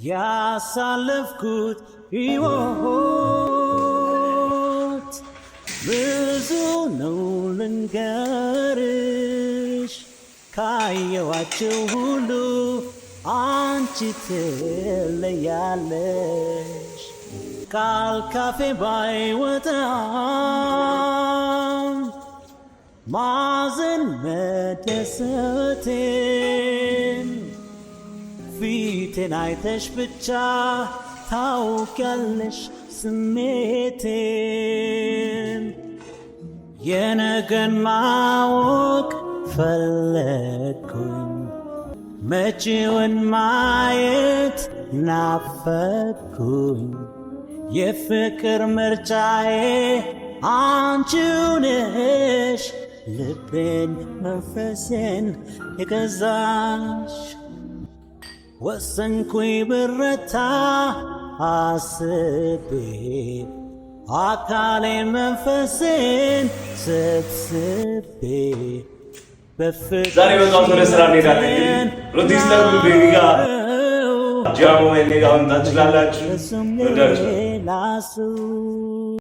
ያሳለፍኩት ሕይወት ብዙ ነው ልንገርሽ፣ ካየኋቸው ሁሉ አንቺ ትለያለሽ። ቃል ካፌ ባይወጣም ማዘን መደሰቴን ፊቴን አይተሽ ብቻ ታውቂያለሽ ስሜቴን። የነገን ማወቅ ፈለግኩኝ፣ መጪውን ማየት ናፈቅኩኝ። የፍቅር ምርጫዬ አንቺው ነሽ፣ ልቤን መንፈሴን የገዛሽ። ወሰንኩኝ ብረታ አስቤ አካሌን መንፈሴን ሰብስቤ ዛሬ በጣም ወደ ስራ እንሄዳለን። ሮቲስተር ቤቢ ጋር ጃሞ ጋር መምጣት ትችላላችሁ።